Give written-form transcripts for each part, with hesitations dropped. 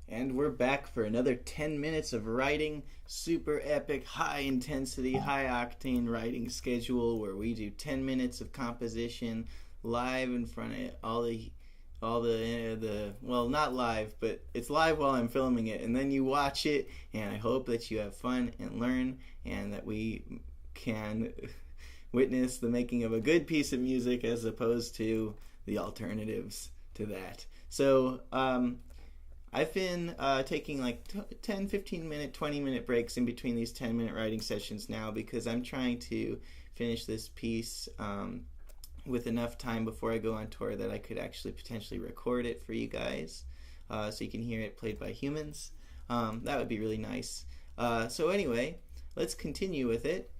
And we're back for another 10 minutes of writing. Super epic, high intensity, high octane writing schedule where we do 10 minutes of composition live in front of all the well, not live, but it's live while I'm filming it, and then you watch it, and I hope that you have fun and learn, and that we can witness the making of a good piece of music as opposed to the alternatives to that. So I've been taking like 10, 15 minute, 20 minute breaks in between these 10-minute writing sessions now because I'm trying to finish this piece with enough time before I go on tour that I could actually potentially record it for you guys so you can hear it played by humans. That would be really nice. So anyway, let's continue with it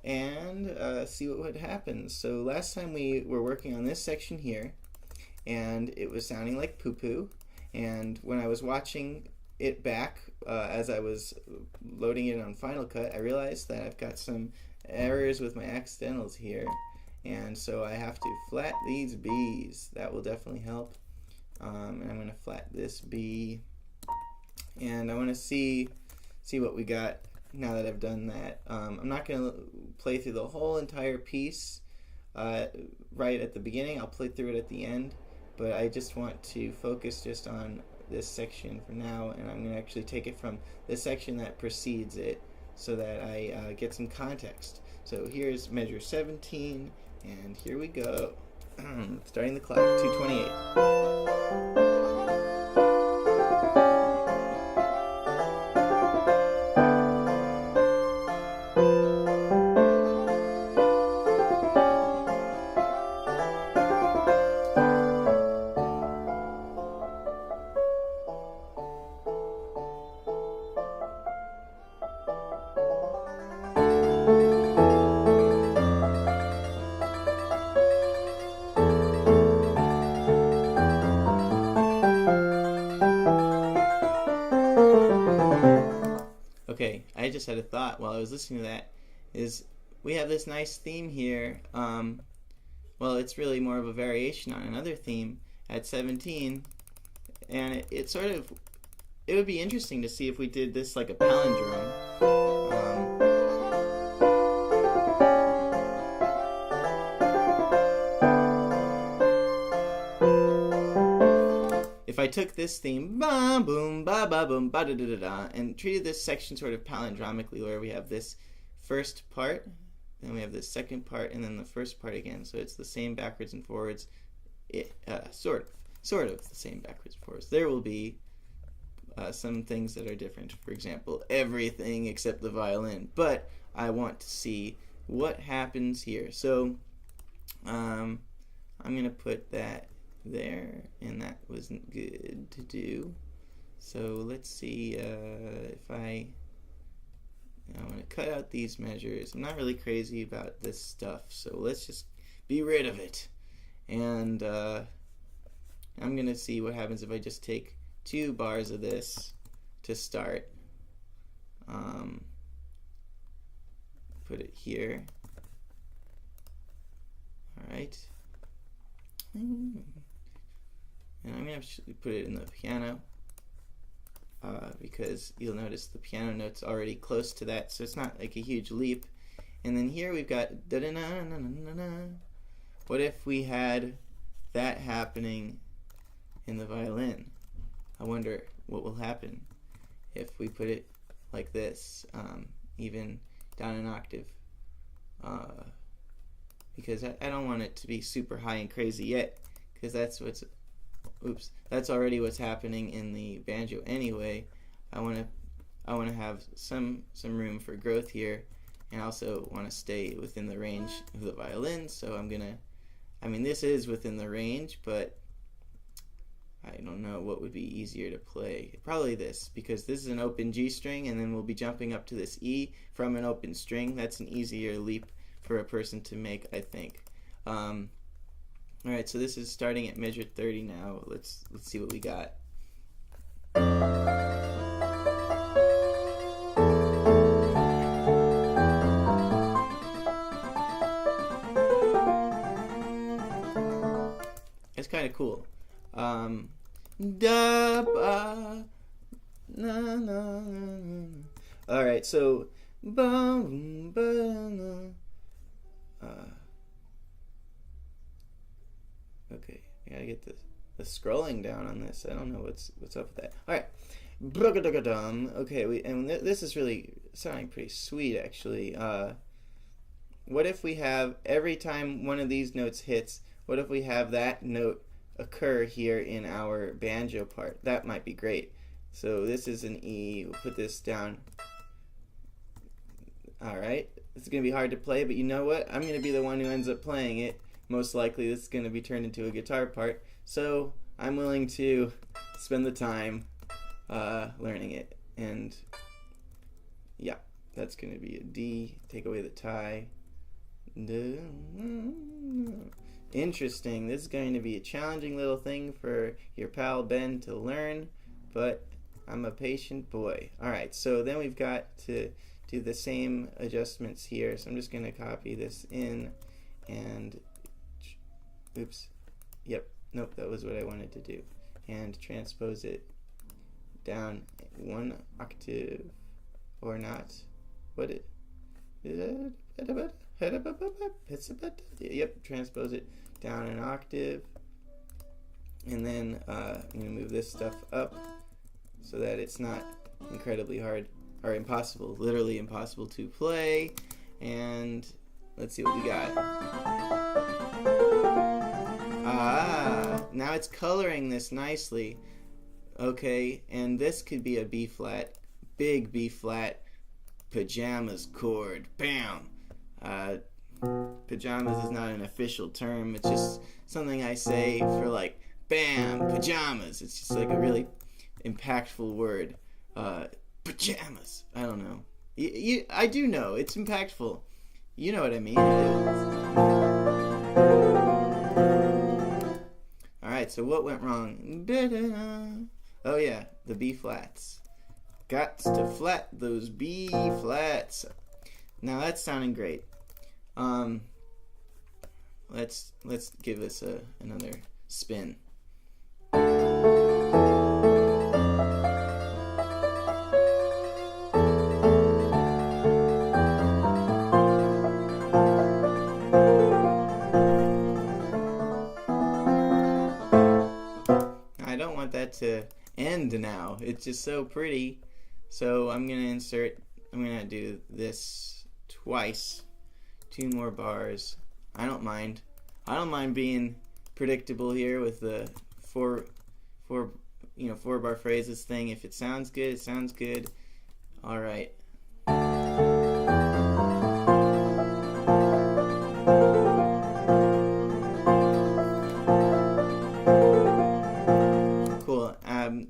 and see what happens. So last time we were working on this section here, and it was sounding like poo-poo. And when I was watching it back as I was loading it on Final Cut, I realized that I've got some errors with my accidentals here. And so I have to flat these B's. That will definitely help. And I'm going to flat this B. And I want to see what we got now that I've done that. I'm not going to play through the whole entire piece right at the beginning. I'll play through it at the end. But I just want to focus just on this section for now, and I'm going to actually take it from the section that precedes it so that I get some context. So here's measure 17, and here we go. Starting the clock, 2:28. Okay, I just had a thought while I was listening to that, is we have this nice theme here. Well, it's really more of a variation on another theme at 17, and it sort of, it would be interesting to see if we did this like a palindrome. If I took this theme, ba boom, ba ba boom, ba da da da da, and treated this section sort of palindromically, where we have this first part, then we have this second part, and then the first part again. So it's the same backwards and forwards, sort of the same backwards and forwards. There will be some things that are different. For example, everything except the violin. But I want to see what happens here. So I'm going to put that there, and that wasn't good to do. So let's see if I want to cut out these measures. I'm not really crazy about this stuff, so let's just be rid of it. And I'm going to see what happens if I just take 2 bars of this to start. Put it here. Alright. And I'm going to actually put it in the piano because you'll notice the piano note's already close to that, so it's not like a huge leap. And then here we've got da-da-na-na-na-na-na. What if we had that happening in the violin? I wonder what will happen if we put it like this, even down an octave. Because I don't want it to be super high and crazy yet, because that's already what's happening in the banjo anyway. I want to have some room for growth here, and also want to stay within the range of the violin. So this is within the range, but I don't know what would be easier to play. Probably this, because this is an open G string, and then we'll be jumping up to this E from an open string. That's an easier leap for a person to make, I think. Alright, so this is starting at measure 30 now. Let's see what we got. It's kind of cool. Da ba Na, na, na, na. All right, so bum, ba, na. Okay, I gotta get the scrolling down on this. I don't know what's up with that. All right, okay, and this is really sounding pretty sweet actually. What if we have every time one of these notes hits? What if we have that note occur here in our banjo part? That might be great. So this is an E. We'll put this down. All right, it's gonna be hard to play, but you know what? I'm gonna be the one who ends up playing it. Most likely this is going to be turned into a guitar part, so I'm willing to spend the time learning it. And yeah, that's going to be a D. Take away the tie. Interesting. This is going to be a challenging little thing for your pal Ben to learn, but I'm a patient boy. Alright, so then we've got to do the same adjustments here, so I'm just going to copy this in and oops. Yep. Nope, that was what I wanted to do. And transpose it down one octave or not. What it? Yep, transpose it down an octave. And then I'm going to move this stuff up so that it's not incredibly hard or impossible, literally impossible to play. And let's see what we got. Now it's coloring this nicely. Okay, and this could be a B flat, big B flat, pajamas chord. Bam! Pajamas is not an official term. It's just something I say for like, bam, pajamas. It's just like a really impactful word. Pajamas. I don't know. I do know. It's impactful. You know what I mean. Alright, so what went wrong? Oh yeah, the B flats. Got to flat those B flats. Now that's sounding great. Let's give this another spin. That to end now. It's just so pretty. So I'm gonna do this twice, 2 more bars. I don't mind being predictable here with the four bar phrases thing. If it sounds good, it sounds good. All right.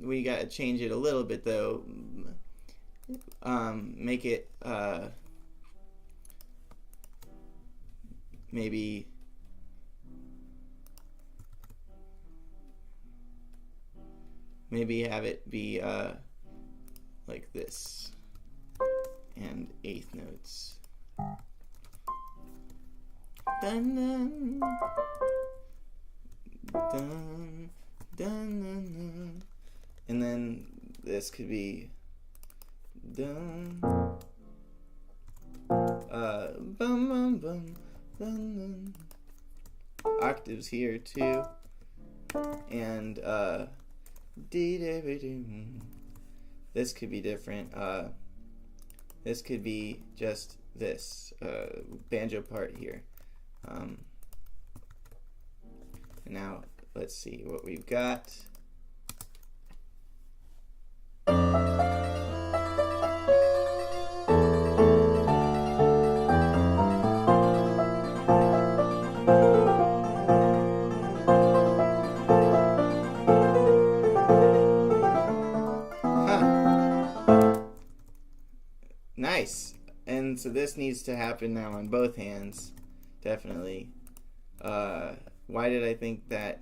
We got to change it a little bit though. Make it maybe have it be like this, and 8th notes. Dun, dun, dun, dun, dun, dun. And then this could be dun, bum, bum, bum, dun, dun. Octaves here too, and this could be different. This could be just this banjo part here. And now let's see what we've got. Nice. And so this needs to happen now on both hands, definitely. Why did I think that?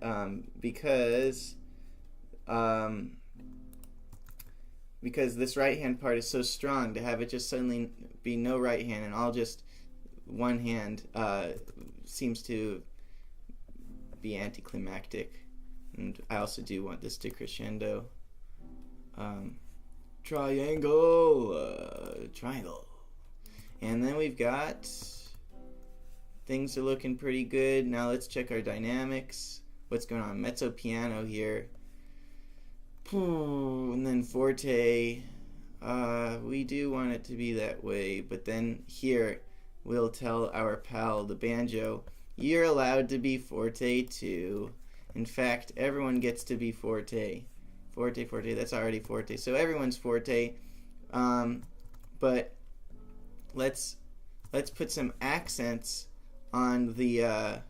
Because this right hand part is so strong. To have it just suddenly be no right hand and all just one hand seems to be anticlimactic. And I also do want this to crescendo. triangle. And then we've got, things are looking pretty good. Now let's check our dynamics. What's going on? Mezzo piano here. And then forte. We do want it to be that way, but then here we'll tell our pal, the banjo, you're allowed to be forte too. In fact, everyone gets to be forte. Forte, forte, that's already forte. So everyone's forte. But let's put some accents on the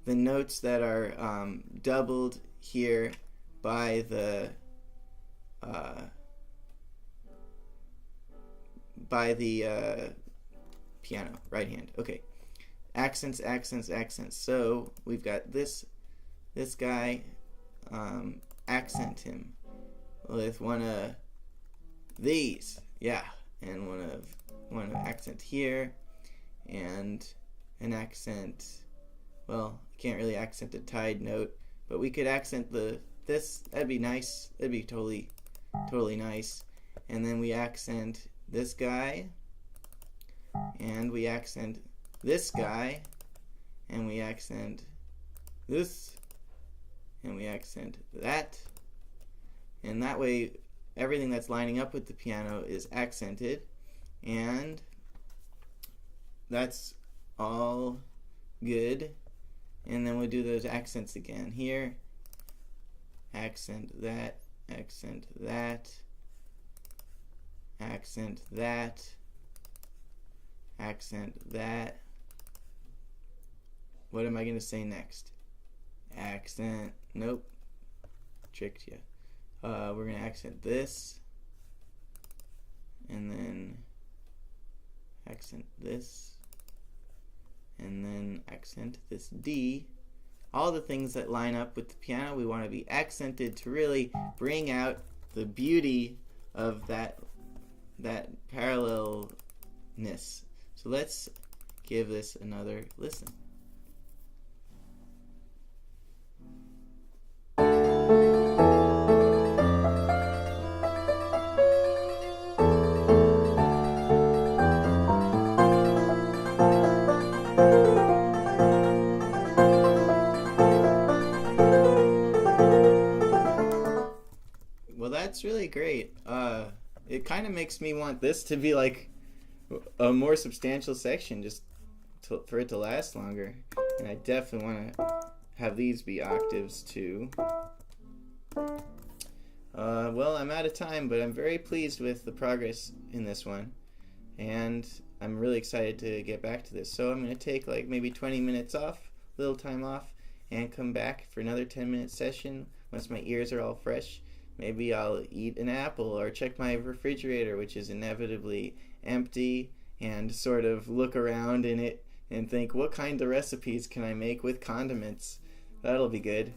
notes that are doubled here by the piano, right hand. Okay, accents, accents, accents. So we've got this guy, accent him with one of these, yeah, and one of accent here, and an accent. Well, can't really accent a tied note, but we could accent this. That'd be nice. That'd be totally nice. And then we accent this guy, and we accent this guy, and we accent this, and we accent that, and that way everything that's lining up with the piano is accented, and that's all good. And then we'll do those accents again here. Accent that, accent that, accent that, accent that. What am I going to say next? Accent, nope, tricked you. We're going to accent this, and then accent this, and then accent this D. All the things that line up with the piano, we want to be accented to really bring out the beauty of that parallelness. So let's give this another listen. That's really great. It kind of makes me want this to be like a more substantial section, just for it to last longer. And I definitely want to have these be octaves too. Well, I'm out of time, but I'm very pleased with the progress in this one, and I'm really excited to get back to this. So I'm going to take like maybe 20 minutes off, little time off, and come back for another 10-minute session once my ears are all fresh. Maybe I'll eat an apple or check my refrigerator, which is inevitably empty, and sort of look around in it and think, what kind of recipes can I make with condiments? That'll be good.